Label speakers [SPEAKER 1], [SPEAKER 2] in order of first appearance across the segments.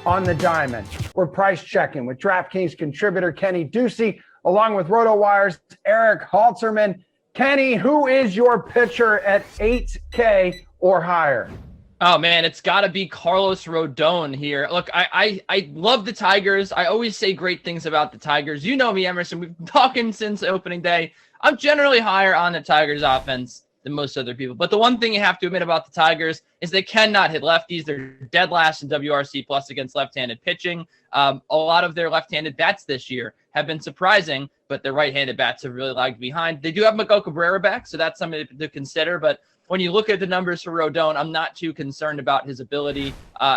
[SPEAKER 1] on the diamond. We're price checking with DraftKings contributor Kenny Ducey, along with RotoWire's Erik Halterman. Kenny, who is your pitcher at 8K or higher?
[SPEAKER 2] Oh, man, it's got to be Carlos Rodon here. Look, I love the Tigers. I always say great things about the Tigers. You know me, Emerson. We've been talking since opening day. I'm generally higher on the Tigers offense than most other people. But the one thing you have to admit about the Tigers is they cannot hit lefties. They're dead last in WRC plus against left-handed pitching. A lot of their left-handed bats this year have been surprising, but their right-handed bats have really lagged behind. They do have Miguel Cabrera back, so that's something to consider. But when you look at the numbers for Rodon, I'm not too concerned about his ability.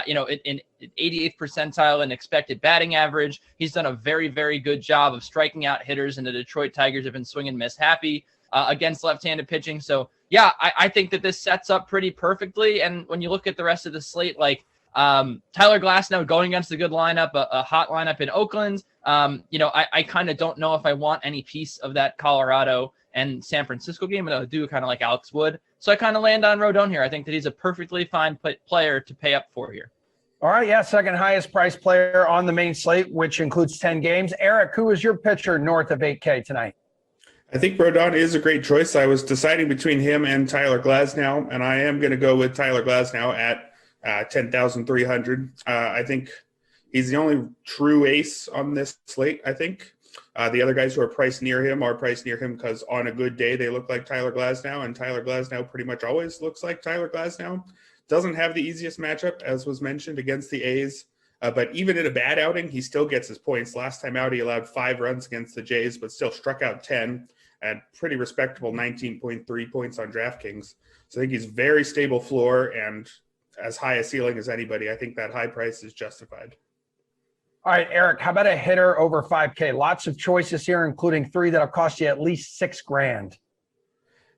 [SPEAKER 2] In 88th percentile in expected batting average, he's done a very, very good job of striking out hitters, and the Detroit Tigers have been swing and miss happy against left-handed pitching. So, yeah, I think that this sets up pretty perfectly. And when you look at the rest of the slate, like Tyler Glasnow going against a good lineup, a hot lineup in Oakland, I kind of don't know if I want any piece of that Colorado and San Francisco game, and I'll do kind of like Alex Wood. So I kind of land on Rodon here. I think that he's a perfectly fine player to pay up for here.
[SPEAKER 1] All right, yeah, second highest price player on the main slate, which includes 10 games. Erik, who is your pitcher north of 8K tonight?
[SPEAKER 3] I think Rodon is a great choice. I was deciding between him and Tyler Glasnow, and I am going to go with Tyler Glasnow at 10,300. I think he's the only true ace on this slate, I think. The other guys who are priced near him because on a good day they look like Tyler Glasnow, and Tyler Glasnow pretty much always looks like Tyler Glasnow. Doesn't have the easiest matchup, as was mentioned, against the A's. But even in a bad outing, he still gets his points. Last time out, he allowed 5 runs against the Jays, but still struck out 10 at pretty respectable 19.3 points on DraftKings. So I think he's very stable floor and as high a ceiling as anybody. I think that high price is justified.
[SPEAKER 1] All right, Erik, how about a hitter over 5K? Lots of choices here, including 3 that'll cost you at least $6,000.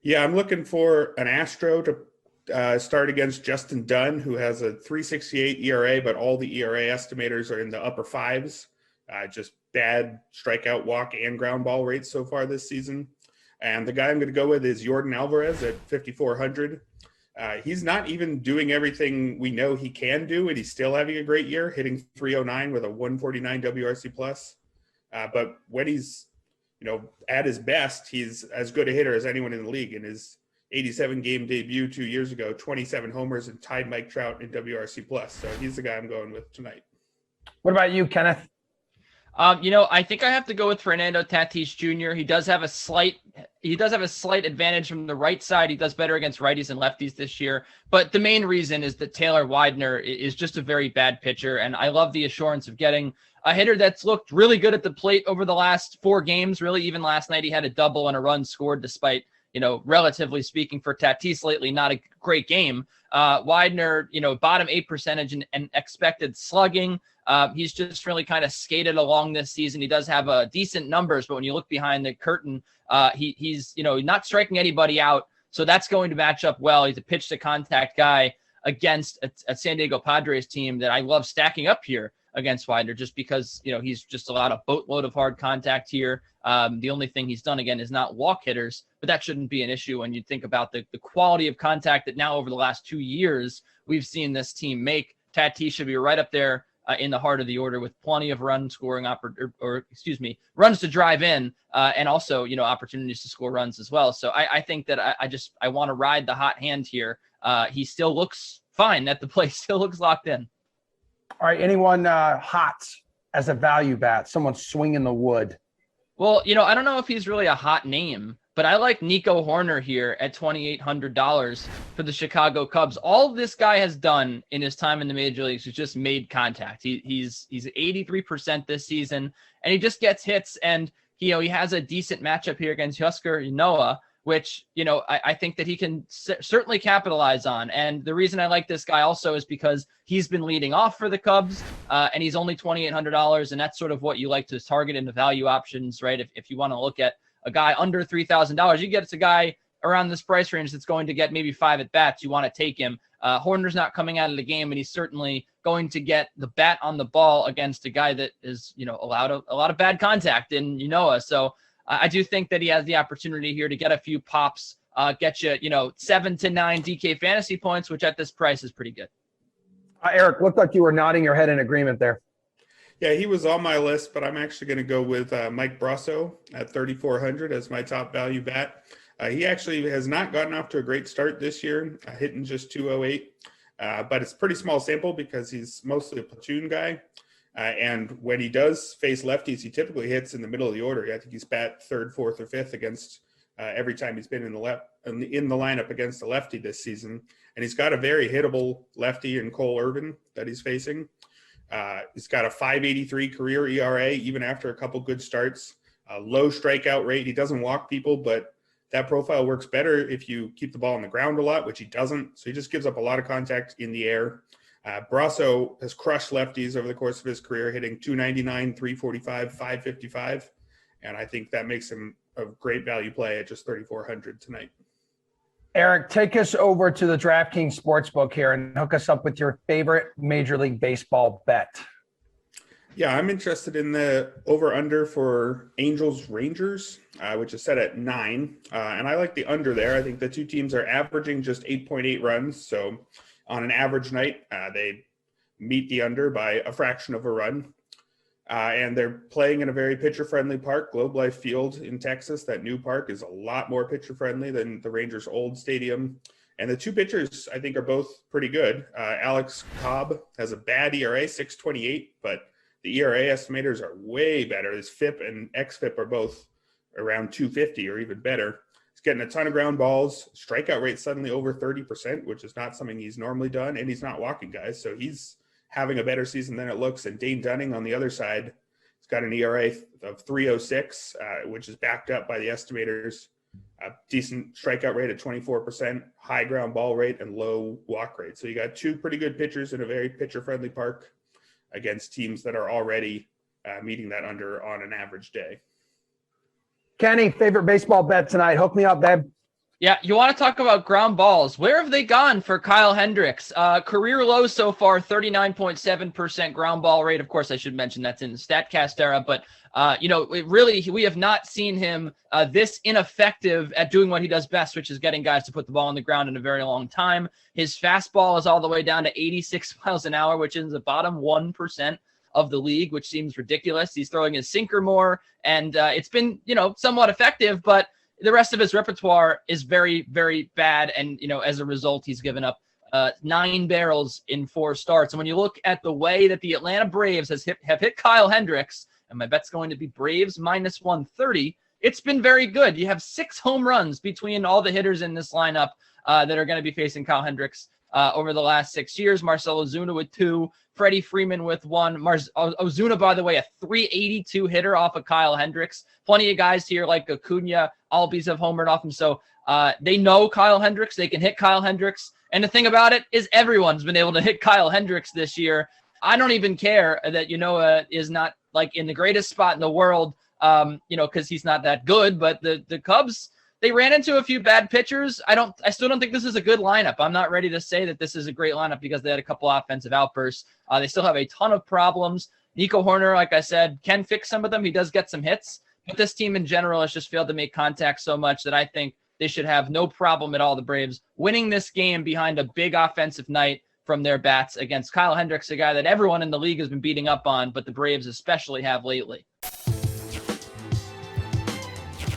[SPEAKER 3] Yeah, I'm looking for an Astro to start against Justin Dunn, who has a 3.68 ERA, but all the ERA estimators are in the upper 5s. Just bad strikeout, walk, and ground ball rates so far this season. And the guy I'm going to go with is Yordan Alvarez at 5,400. He's not even doing everything we know he can do, and he's still having a great year, hitting 309 with a 149 WRC plus. But when he's, at his best, he's as good a hitter as anyone in the league. In his 87 game debut 2 years ago, 27 homers and tied Mike Trout in WRC plus. So he's the guy I'm going with tonight.
[SPEAKER 1] What about you, Kenneth?
[SPEAKER 2] I think I have to go with Fernando Tatis Jr. He does have a slight advantage from the right side. He does better against righties and lefties this year. But the main reason is that Taylor Widener is just a very bad pitcher. And I love the assurance of getting a hitter that's looked really good at the plate over the last 4 games. Really, even last night, he had a double and a run scored despite, relatively speaking for Tatis lately, not a great game. Widener, bottom 8 percentage and expected slugging. He's just really kind of skated along this season. He does have decent numbers, but when you look behind the curtain, he's not striking anybody out. So that's going to match up well. He's a pitch to contact guy against a San Diego Padres team that I love stacking up here against Widener, just because, he's just allowed a boatload of hard contact here. The only thing he's done, again, is not walk hitters, but that shouldn't be an issue when you think about the quality of contact that now over the last 2 years we've seen this team make. Tatis should be right up there in the heart of the order with plenty of run scoring runs to drive in and also, opportunities to score runs as well. So I think that I want to ride the hot hand here. He still looks fine at the plate, still looks locked in.
[SPEAKER 1] All right, anyone hot as a value bat, someone swinging the wood?
[SPEAKER 2] Well, I don't know if he's really a hot name, but I like Nico Horner here at $2,800 for the Chicago Cubs. All this guy has done in his time in the major leagues is just made contact. He's 83% this season, and he just gets hits. And he has a decent matchup here against Husker Ynoa, which I think that he can certainly capitalize on. And the reason I like this guy also is because he's been leading off for the Cubs, and he's only $2,800, and that's sort of what you like to target in the value options, right? If you want to look at a guy under $3,000, you get a guy around this price range that's going to get maybe 5 at bats. You want to take him. Horner's not coming out of the game, and he's certainly going to get the bat on the ball against a guy that is, allowed a lot of bad contact in Ynoa. So I do think that he has the opportunity here to get a few pops, get you, 7 to 9 DK fantasy points, which at this price is pretty good.
[SPEAKER 1] Erik, looked like you were nodding your head in agreement there.
[SPEAKER 3] Yeah, he was on my list, but I'm actually going to go with Mike Brasso at 3,400 as my top value bat. He actually has not gotten off to a great start this year, hitting just 208. But it's a pretty small sample because he's mostly a platoon guy. And when he does face lefties, he typically hits in the middle of the order. I think he's bat third, fourth, or fifth against every time he's been in the lineup against a lefty this season. And he's got a very hittable lefty in Cole Irvin that he's facing. He's got a 5.83 career ERA, even after a couple good starts. A low strikeout rate. He doesn't walk people, but that profile works better if you keep the ball on the ground a lot, which he doesn't. So he just gives up a lot of contact in the air. Brasso has crushed lefties over the course of his career, hitting 299, 345, 555. And I think that makes him a great value play at just 3,400 tonight.
[SPEAKER 1] Erik, take us over to the DraftKings Sportsbook here and hook us up with your favorite Major League Baseball bet.
[SPEAKER 3] Yeah, I'm interested in the over-under for Angels-Rangers, which is set at 9. And I like the under there. I think the two teams are averaging just 8.8 runs. So on an average night, they meet the under by a fraction of a run. And they're playing in a very pitcher-friendly park, Globe Life Field in Texas. That new park is a lot more pitcher-friendly than the Rangers' old stadium. And the two pitchers, I think, are both pretty good. Alex Cobb has a bad ERA, 6.28, but the ERA estimators are way better. His FIP and XFIP are both around 250 or even better. He's getting a ton of ground balls. Strikeout rate suddenly over 30%, which is not something he's normally done. And he's not walking guys. So he's having a better season than it looks. And Dane Dunning on the other side, he's got an ERA of 3.06, which is backed up by the estimators. A decent strikeout rate at 24%, high ground ball rate, and low walk rate. So you got two pretty good pitchers in a very pitcher-friendly park against teams that are already meeting that under on an average day.
[SPEAKER 1] Kenny, favorite baseball bet tonight. Hook me up, babe.
[SPEAKER 2] Yeah, you want to talk about ground balls. Where have they gone for Kyle Hendricks? Career low so far, 39.7% ground ball rate. Of course, I should mention that's in the StatCast era, but we have not seen him this ineffective at doing what he does best, which is getting guys to put the ball on the ground in a very long time. His fastball is all the way down to 86 miles an hour, which is the bottom 1% of the league, which seems ridiculous. He's throwing his sinker more, and it's been, somewhat effective, but the rest of his repertoire is very, very bad. And, as a result, he's given up 9 barrels in 4 starts. And when you look at the way that the Atlanta Braves have hit Kyle Hendricks, and my bet's going to be Braves minus 130, it's been very good. You have 6 home runs between all the hitters in this lineup that are going to be facing Kyle Hendricks over the last 6 years. Marcell Ozuna with 2, Freddie Freeman with 1. Ozuna, by the way, a 382 hitter off of Kyle Hendricks. Plenty of guys here like Acuna, Albies have homered off him. So they know Kyle Hendricks. They can hit Kyle Hendricks. And the thing about it is everyone's been able to hit Kyle Hendricks this year. I don't even care that is not like in the greatest spot in the world, because he's not that good. But the Cubs, they ran into a few bad pitchers. I still don't think this is a good lineup. I'm not ready to say that this is a great lineup because they had a couple offensive outbursts. They still have a ton of problems. Nico Horner, like I said, can fix some of them. He does get some hits, but this team in general has just failed to make contact so much that I think they should have no problem at all, the Braves, winning this game behind a big offensive night from their bats against Kyle Hendricks, a guy that everyone in the league has been beating up on, but the Braves especially have lately.